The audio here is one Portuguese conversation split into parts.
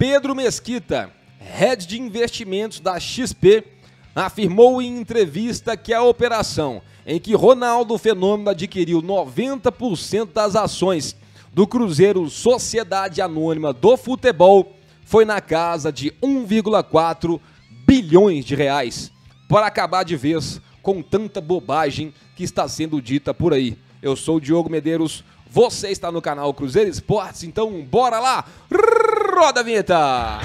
Pedro Mesquita, head de investimentos da XP, afirmou em entrevista que a operação em que Ronaldo Fenômeno adquiriu 90% das ações do Cruzeiro Sociedade Anônima do Futebol foi na casa de 1,4 bilhões de reais, para acabar de vez com tanta bobagem que está sendo dita por aí. Eu sou o Diogo Medeiros, você está no canal Cruzeiro Esportes, então bora lá, roda a vinheta!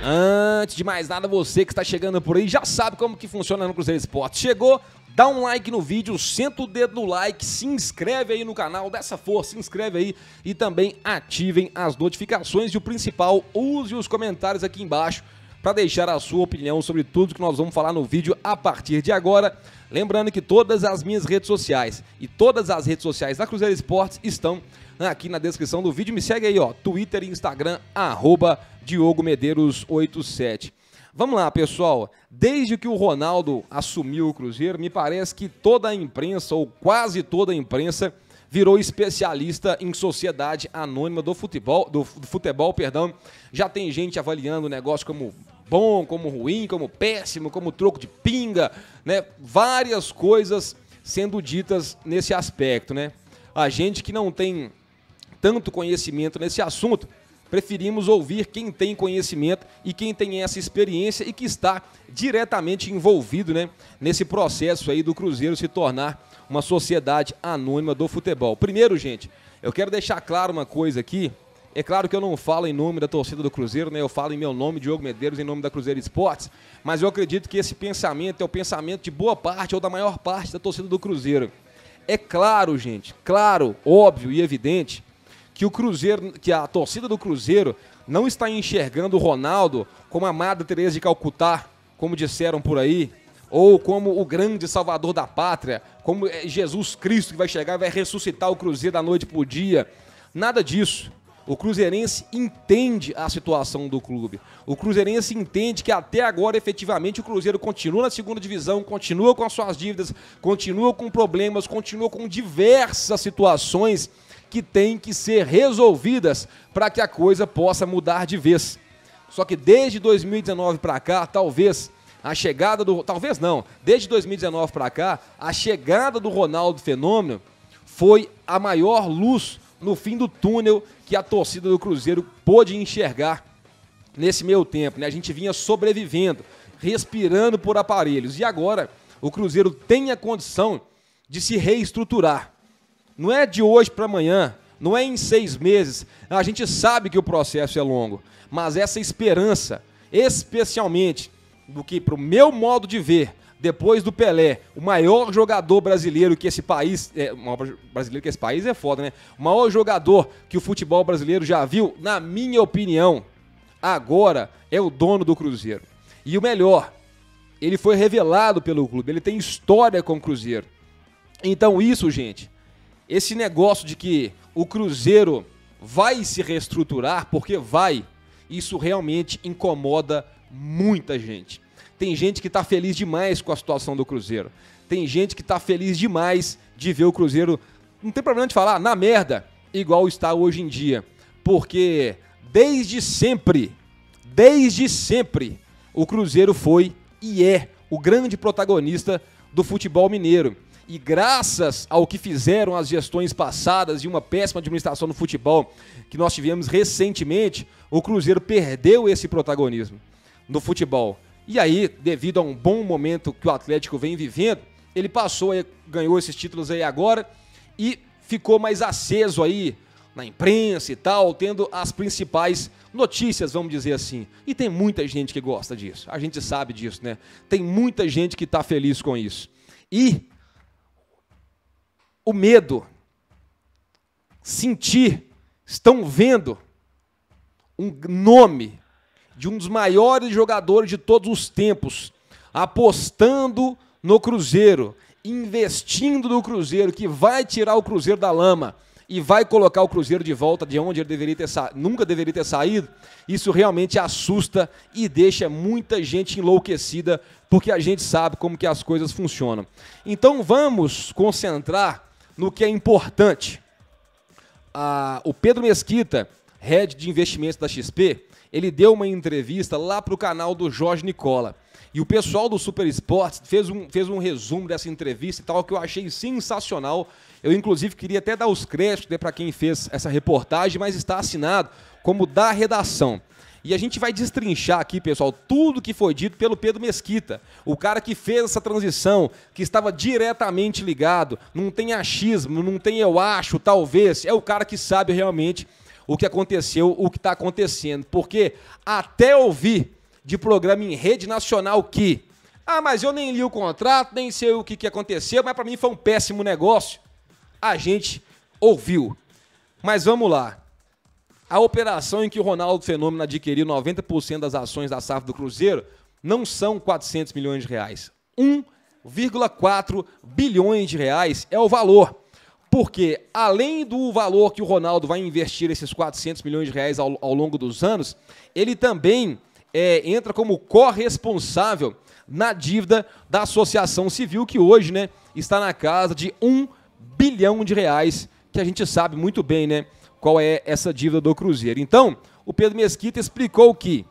Antes de mais nada, você que está chegando por aí já sabe como que funciona no Cruzeiro Esportes. Chegou, dá um like no vídeo, senta o dedo no like, se inscreve aí no canal, dá essa força, se inscreve aí e também ativem as notificações e o principal, use os comentários aqui embaixo para deixar a sua opinião sobre tudo que nós vamos falar no vídeo a partir de agora. Lembrando que todas as minhas redes sociais e todas as redes sociais da Cruzeiro Esportes estão aqui na descrição do vídeo. Me segue aí, ó, Twitter e Instagram, @DiogoMedeiros87. Vamos lá, pessoal. Desde que o Ronaldo assumiu o Cruzeiro, me parece que toda a imprensa, ou quase toda a imprensa, virou especialista em sociedade anônima do futebol, Já tem gente avaliando o negócio como bom, como ruim, como péssimo, como troco de pinga, né? Várias coisas sendo ditas nesse aspecto, né? A gente que não tem tanto conhecimento nesse assunto, preferimos ouvir quem tem conhecimento e quem tem essa experiência e que está diretamente envolvido, né, nesse processo aí do Cruzeiro se tornar uma sociedade anônima do futebol. Primeiro, gente, eu quero deixar claro uma coisa aqui. É claro que eu não falo em nome da torcida do Cruzeiro, né? Eu falo em meu nome, Diogo Medeiros, em nome da Cruzeiro Esportes, mas eu acredito que esse pensamento é o pensamento de boa parte ou da maior parte da torcida do Cruzeiro. É claro, gente, claro, óbvio e evidente que o Cruzeiro, que a torcida do Cruzeiro não está enxergando o Ronaldo como a Madre Teresa de Calcutá, como disseram por aí, ou como o grande salvador da pátria, como Jesus Cristo que vai chegar e vai ressuscitar o Cruzeiro da noite para o dia. Nada disso. O cruzeirense entende a situação do clube. O cruzeirense entende que até agora, efetivamente, o Cruzeiro continua na segunda divisão, continua com as suas dívidas, continua com problemas, continua com diversas situações que têm que ser resolvidas para que a coisa possa mudar de vez. Só que desde 2019 para cá, desde 2019 para cá, a chegada do Ronaldo Fenômeno foi a maior luz no fim do túnel que a torcida do Cruzeiro pôde enxergar nesse meio tempo, né? A gente vinha sobrevivendo, respirando por aparelhos, e agora o Cruzeiro tem a condição de se reestruturar. Não é de hoje para amanhã, não é em 6 meses, a gente sabe que o processo é longo, mas essa esperança, especialmente do que, para o meu modo de ver, depois do Pelé, o maior jogador brasileiro que esse país... é foda, né? O maior jogador que o futebol brasileiro já viu, na minha opinião, agora é o dono do Cruzeiro. E o melhor, ele foi revelado pelo clube, ele tem história com o Cruzeiro. Então isso, gente, esse negócio de que o Cruzeiro vai se reestruturar, porque vai, isso realmente incomoda muita gente. Tem gente que está feliz demais com a situação do Cruzeiro. Tem gente que está feliz demais de ver o Cruzeiro, não tem problema de falar, na merda, igual está hoje em dia. Porque desde sempre, o Cruzeiro foi e é o grande protagonista do futebol mineiro. E graças ao que fizeram as gestões passadas e uma péssima administração no futebol que nós tivemos recentemente, o Cruzeiro perdeu esse protagonismo no futebol. E aí, devido a um bom momento que o Atlético vem vivendo, ele ganhou esses títulos aí agora e ficou mais aceso aí na imprensa e tal, tendo as principais notícias, vamos dizer assim. E tem muita gente que gosta disso, a gente sabe disso, né? Tem muita gente que está feliz com isso. E o medo, sentir, estão vendo um nome de um dos maiores jogadores de todos os tempos, apostando no Cruzeiro, investindo no Cruzeiro, que vai tirar o Cruzeiro da lama e vai colocar o Cruzeiro de volta de onde ele nunca deveria ter saído, isso realmente assusta e deixa muita gente enlouquecida, porque a gente sabe como que as coisas funcionam. Então vamos concentrar no que é importante. O Pedro Mesquita, head de investimentos da XP, ele deu uma entrevista lá para o canal do Jorge Nicola. E o pessoal do Super Esportes fez um resumo dessa entrevista e tal, que eu achei sensacional. Eu, inclusive, queria até dar os créditos para quem fez essa reportagem, mas está assinado como da redação. E a gente vai destrinchar aqui, pessoal, tudo que foi dito pelo Pedro Mesquita, o cara que fez essa transição, que estava diretamente ligado, não tem achismo, não tem eu acho, talvez, é o cara que sabe realmente o que aconteceu, o que está acontecendo. Porque até ouvir de programa em rede nacional que, mas eu nem li o contrato, nem sei o que aconteceu, mas para mim foi um péssimo negócio, a gente ouviu. Mas vamos lá. A operação em que o Ronaldo Fenômeno adquiriu 90% das ações da SAF do Cruzeiro não são 400 milhões de reais. 1,4 bilhões de reais é o valor. Porque, além do valor que o Ronaldo vai investir, esses 400 milhões de reais ao longo dos anos, ele também entra como corresponsável na dívida da Associação Civil, que hoje, né, está na casa de 1 bilhão de reais, que a gente sabe muito bem, né, qual é essa dívida do Cruzeiro. Então, o Pedro Mesquita explicou que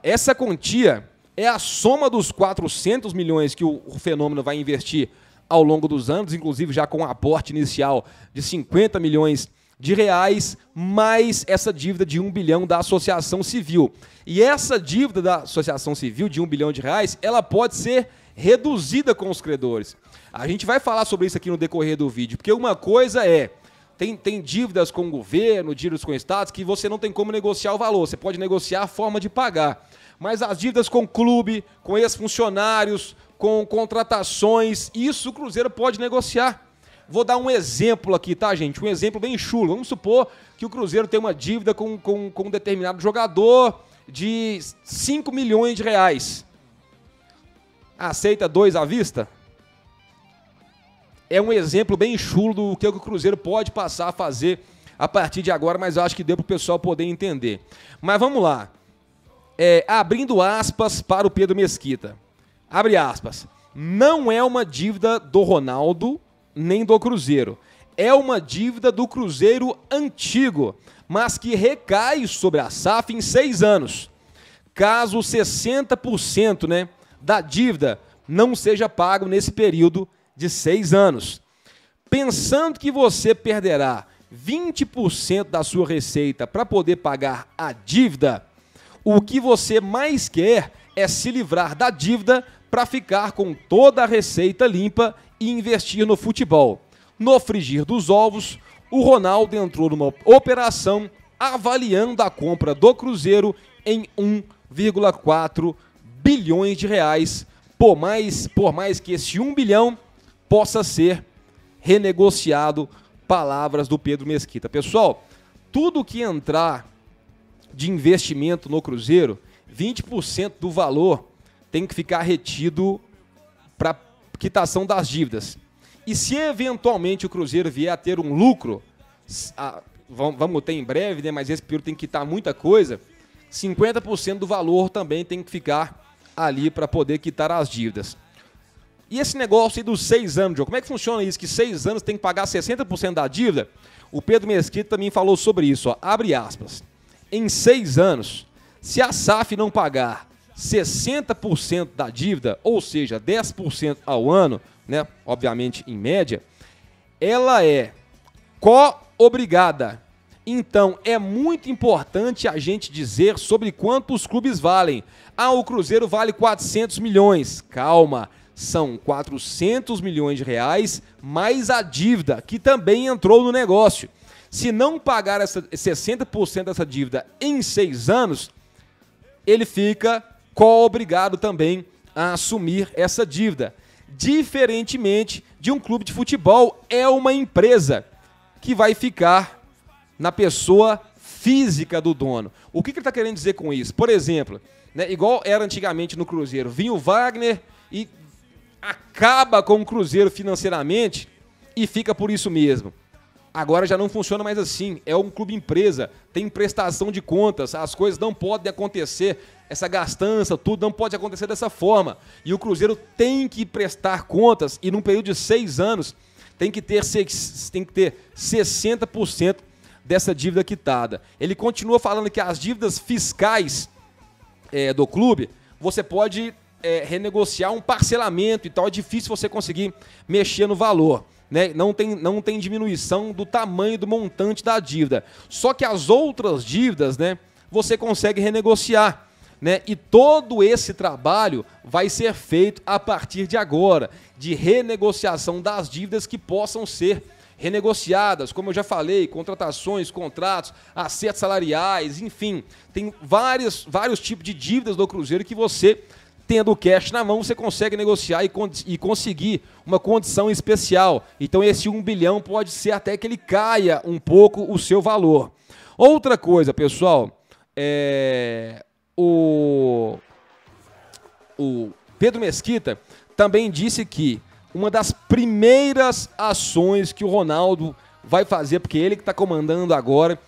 essa quantia é a soma dos 400 milhões que o Fenômeno vai investir ao longo dos anos, inclusive já com um aporte inicial de 50 milhões de reais, mais essa dívida de 1 bilhão da Associação Civil. E essa dívida da Associação Civil de 1 bilhão de reais, ela pode ser reduzida com os credores. A gente vai falar sobre isso aqui no decorrer do vídeo, porque uma coisa tem dívidas com o governo, dívidas com estados, que você não tem como negociar o valor, você pode negociar a forma de pagar. Mas as dívidas com o clube, com ex-funcionários, com contratações, isso o Cruzeiro pode negociar. Vou dar um exemplo aqui, tá, gente? Um exemplo bem chulo. Vamos supor que o Cruzeiro tem uma dívida com um determinado jogador de 5 milhões de reais. Aceita 2 à vista? É um exemplo bem chulo do que o Cruzeiro pode passar a fazer a partir de agora, mas eu acho que deu para o pessoal poder entender. Mas vamos lá. Abrindo aspas para o Pedro Mesquita. Abre aspas. Não é uma dívida do Ronaldo nem do Cruzeiro. É uma dívida do Cruzeiro antigo, mas que recai sobre a SAF em 6 anos. Caso 60%, né, da dívida não seja pago nesse período de 6 anos. Pensando que você perderá 20% da sua receita para poder pagar a dívida, o que você mais quer é se livrar da dívida para ficar com toda a receita limpa e investir no futebol. No frigir dos ovos, o Ronaldo entrou numa operação avaliando a compra do Cruzeiro em 1,4 bilhões de reais, por mais que esse 1 bilhão possa ser renegociado, palavras do Pedro Mesquita. Pessoal, tudo que entrar de investimento no Cruzeiro, 20% do valor tem que ficar retido para quitação das dívidas. E se eventualmente o Cruzeiro vier a ter um lucro, vamos ter em breve, né, mas esse período tem que quitar muita coisa, 50% do valor também tem que ficar ali para poder quitar as dívidas. E esse negócio aí dos 6 anos, João, como é que funciona isso? Que 6 anos tem que pagar 60% da dívida? O Pedro Mesquita também falou sobre isso, ó, abre aspas. Em 6 anos, se a SAF não pagar 60% da dívida, ou seja, 10% ao ano, né, obviamente em média, ela é co-obrigada. Então, é muito importante a gente dizer sobre quanto os clubes valem. O Cruzeiro vale 400 milhões. Calma, são 400 milhões de reais mais a dívida, que também entrou no negócio. Se não pagar 60% dessa dívida em 6 anos, ele fica co-obrigado também a assumir essa dívida. diferentemente de um clube de futebol, é uma empresa que vai ficar na pessoa física do dono. O que ele está querendo dizer com isso? Por exemplo, né, igual era antigamente no Cruzeiro, vinha o Wagner e acaba com o Cruzeiro financeiramente e fica por isso mesmo. Agora já não funciona mais assim, é um clube empresa, tem prestação de contas, as coisas não podem acontecer, essa gastança, tudo não pode acontecer dessa forma. E o Cruzeiro tem que prestar contas e num período de 6 anos tem que ter 60% dessa dívida quitada. Ele continua falando que as dívidas fiscais do clube, você pode renegociar um parcelamento e tal, é difícil você conseguir mexer no valor. Né? Não tem diminuição do tamanho do montante da dívida. Só que as outras dívidas, né, você consegue renegociar. Né? E todo esse trabalho vai ser feito a partir de agora, de renegociação das dívidas que possam ser renegociadas, como eu já falei, contratações, contratos, acertos salariais, enfim, tem vários tipos de dívidas do Cruzeiro que você, tendo o cash na mão, você consegue negociar e conseguir uma condição especial. Então esse 1 bilhão pode ser até que ele caia um pouco o seu valor. Outra coisa, pessoal, o Pedro Mesquita também disse que uma das primeiras ações que o Ronaldo vai fazer, porque ele que está comandando agora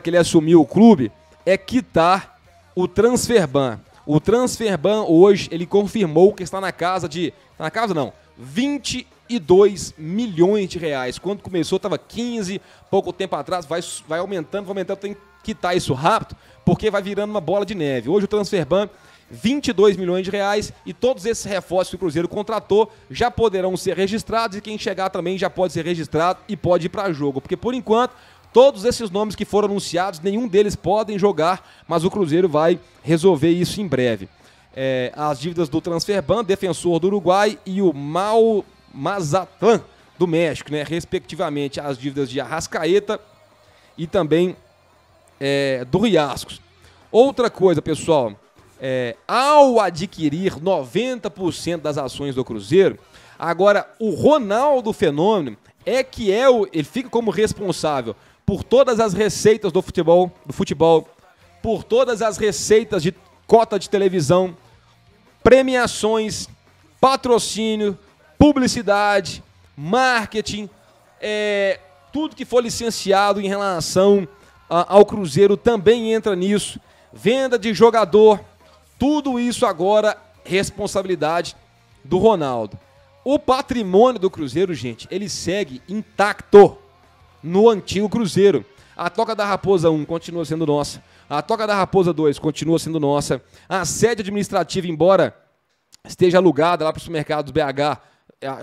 que ele assumiu o clube, é quitar o Transferban. O Transferban hoje, ele confirmou que está na casa de... Na casa não, 22 milhões de reais. Quando começou estava 15, pouco tempo atrás, vai aumentando, tem que quitar isso rápido, porque vai virando uma bola de neve. Hoje o Transferban, 22 milhões de reais, e todos esses reforços que o Cruzeiro contratou já poderão ser registrados, e quem chegar também já pode ser registrado e pode ir para jogo, porque por enquanto todos esses nomes que foram anunciados, nenhum deles podem jogar, mas o Cruzeiro vai resolver isso em breve. As dívidas do Transferban, Defensor do Uruguai e o Mazatlán do México, né, respectivamente as dívidas de Arrascaeta e também do Riascos. Outra coisa, pessoal, ao adquirir 90% das ações do Cruzeiro, agora o Ronaldo Fenômeno ele fica como responsável por todas as receitas do futebol, por todas as receitas de cota de televisão, premiações, patrocínio, publicidade, marketing, tudo que for licenciado em relação ao Cruzeiro também entra nisso, venda de jogador, tudo isso agora responsabilidade do Ronaldo. O patrimônio do Cruzeiro, gente, ele segue intacto no antigo Cruzeiro. A Toca da Raposa 1 continua sendo nossa. A Toca da Raposa 2 continua sendo nossa. A sede administrativa, embora esteja alugada lá para os supermercados BH,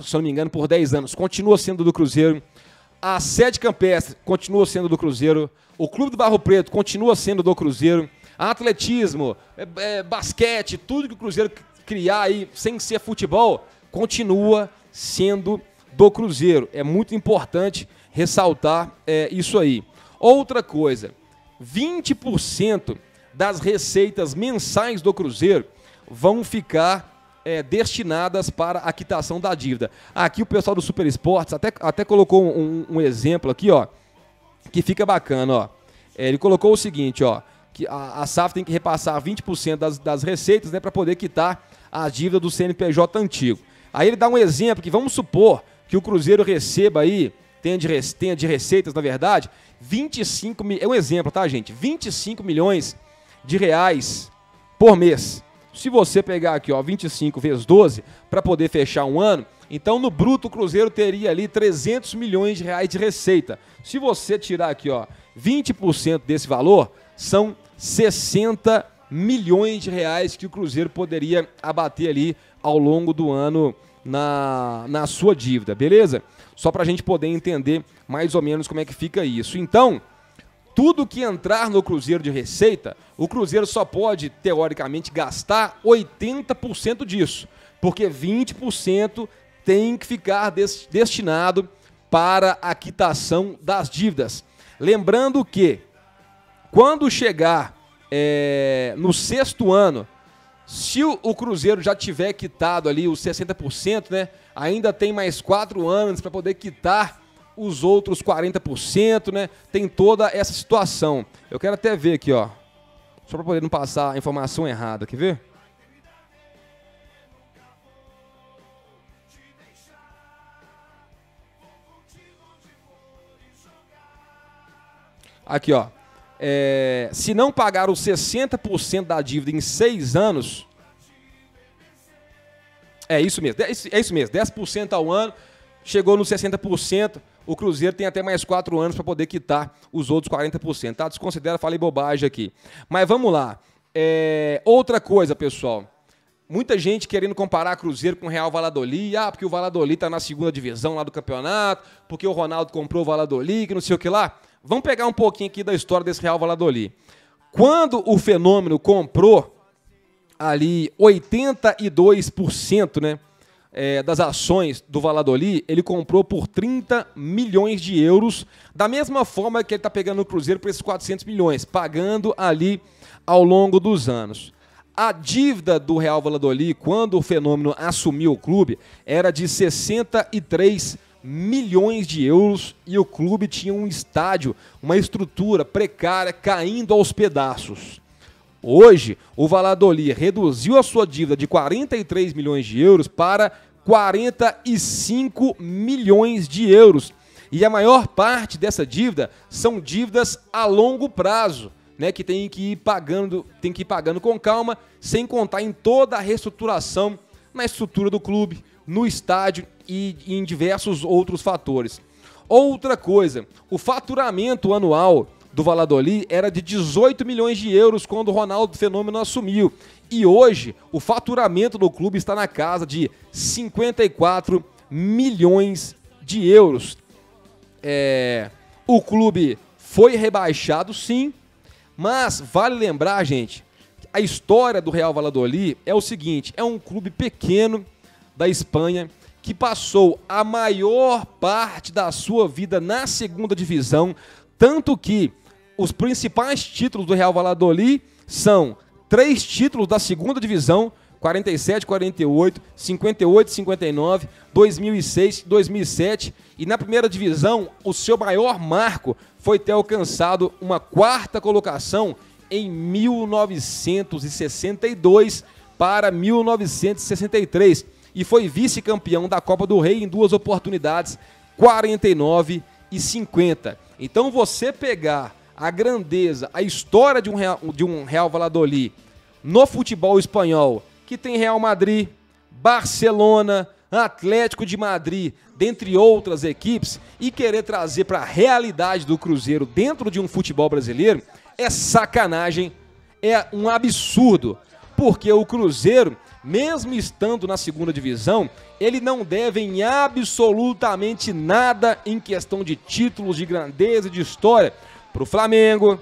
se não me engano, por 10 anos, continua sendo do Cruzeiro. A sede campestre continua sendo do Cruzeiro. O Clube do Barro Preto continua sendo do Cruzeiro. Atletismo, basquete, tudo que o Cruzeiro criar aí sem ser futebol, continua sendo do Cruzeiro. É muito importante ressaltar isso aí. Outra coisa, 20% das receitas mensais do Cruzeiro vão ficar destinadas para a quitação da dívida. Aqui o pessoal do Super Esportes até colocou um exemplo aqui, ó, que fica bacana, ó. Ele colocou o seguinte, ó, que a SAF tem que repassar 20% das receitas, né, para poder quitar a dívida do CNPJ antigo. Aí ele dá um exemplo que vamos supor que o Cruzeiro receba aí, tenha de receitas, na verdade, 25 mil, é um exemplo, tá, gente? 25 milhões de reais por mês. Se você pegar aqui, ó, 25 vezes 12, para poder fechar um ano, então no bruto o Cruzeiro teria ali 300 milhões de reais de receita. Se você tirar aqui, ó, 20% desse valor, são 60 milhões de reais que o Cruzeiro poderia abater ali ao longo do ano na sua dívida, beleza? Só para a gente poder entender mais ou menos como é que fica isso. Então, tudo que entrar no Cruzeiro de receita, o Cruzeiro só pode, teoricamente, gastar 80% disso, porque 20% tem que ficar destinado para a quitação das dívidas. Lembrando que, quando chegar no 6º ano, Se o Cruzeiro já tiver quitado ali os 60%, né, ainda tem mais 4 anos para poder quitar os outros 40%, né? Tem toda essa situação. Eu quero até ver aqui, ó, só para poder não passar a informação errada, quer ver? Aqui, ó. Se não pagar os 60% da dívida em 6 anos... É isso mesmo, 10% ao ano, chegou nos 60%, o Cruzeiro tem até mais 4 anos para poder quitar os outros 40%, tá? Desconsidera, falei bobagem aqui. Mas vamos lá. Outra coisa, pessoal. Muita gente querendo comparar Cruzeiro com o Real Valladolid. Porque o Valladolid tá na 2ª divisão lá do campeonato, porque o Ronaldo comprou o Valladolid, que não sei o que lá. Vamos pegar um pouquinho aqui da história desse Real Valladolid. Quando o Fenômeno comprou ali 82%, né, das ações do Valladolid, ele comprou por 30 milhões de euros, da mesma forma que ele está pegando o Cruzeiro por esses 400 milhões, pagando ali ao longo dos anos. A dívida do Real Valladolid, quando o Fenômeno assumiu o clube, era de 63 milhões de euros e o clube tinha um estádio, uma estrutura precária caindo aos pedaços. Hoje, o Valladolid reduziu a sua dívida de 43 milhões de euros para 45 milhões de euros. E a maior parte dessa dívida são dívidas a longo prazo, né, que tem que ir pagando com calma, sem contar em toda a reestruturação na estrutura do clube, no estádio e em diversos outros fatores. Outra coisa, o faturamento anual do Valladolid era de 18 milhões de euros quando o Ronaldo Fenômeno assumiu. E hoje o faturamento do clube está na casa de 54 milhões de euros. O clube foi rebaixado, sim, mas vale lembrar, gente, a história do Real Valladolid é o seguinte: é um clube pequeno da Espanha que passou a maior parte da sua vida na 2ª divisão, tanto que os principais títulos do Real Valladolid são 3 títulos da 2ª divisão, 47, 48, 58, 59, 2006, 2007. E na 1ª divisão, o seu maior marco foi ter alcançado uma 4ª colocação em 1962 para 1963. E foi vice-campeão da Copa do Rei em 2 oportunidades, 49 e 50. Então você pegar a grandeza, a história de um Real Valladolid no futebol espanhol, que tem Real Madrid, Barcelona, Atlético de Madrid, dentre outras equipes, e querer trazer para a realidade do Cruzeiro dentro de um futebol brasileiro, é sacanagem, é um absurdo, porque o Cruzeiro, mesmo estando na 2ª divisão, ele não deve em absolutamente nada em questão de títulos, de grandeza e de história para o Flamengo,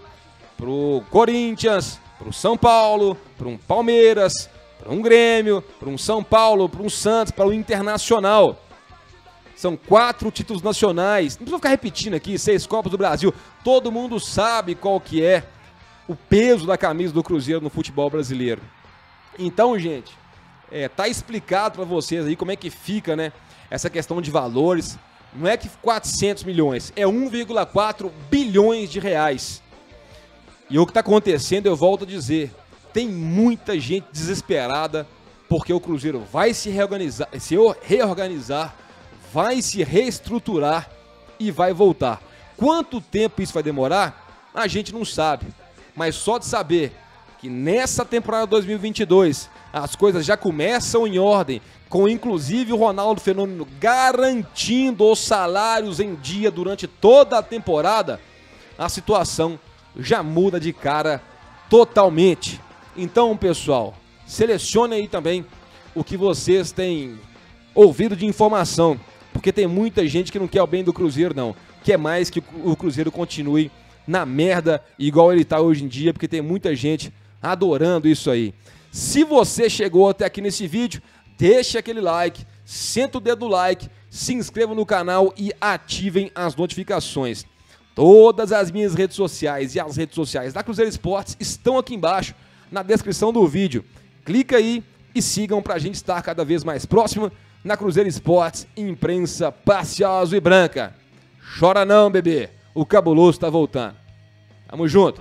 para o Corinthians, para o São Paulo, para um Palmeiras, para um Grêmio, para um São Paulo, para um Santos, para o Internacional. São 4 títulos nacionais. Não precisa ficar repetindo aqui, 6 Copas do Brasil. Todo mundo sabe qual que é o peso da camisa do Cruzeiro no futebol brasileiro. Então, gente, tá explicado para vocês aí como é que fica, né, essa questão de valores. Não é que 400 milhões, é 1,4 bilhões de reais. E o que está acontecendo, eu volto a dizer, tem muita gente desesperada porque o Cruzeiro vai se reorganizar, vai se reestruturar e vai voltar. Quanto tempo isso vai demorar? A gente não sabe. Mas só de saber que nessa temporada 2022 as coisas já começam em ordem, com inclusive o Ronaldo Fenômeno garantindo os salários em dia durante toda a temporada, a situação já muda de cara totalmente. Então, pessoal, selecione aí também o que vocês têm ouvido de informação, porque tem muita gente que não quer o bem do Cruzeiro, não. Quer mais que o Cruzeiro continue na merda igual ele está hoje em dia, porque tem muita gente adorando isso aí. Se você chegou até aqui nesse vídeo, deixe aquele like, senta o dedo no like, se inscreva no canal e ativem as notificações. Todas as minhas redes sociais e as redes sociais da Cruzeiro Esportes estão aqui embaixo na descrição do vídeo. Clica aí e sigam pra gente estar cada vez mais próximo na Cruzeiro Esportes, imprensa parcial azul e branca. Chora não, bebê. O cabuloso tá voltando. Tamo junto.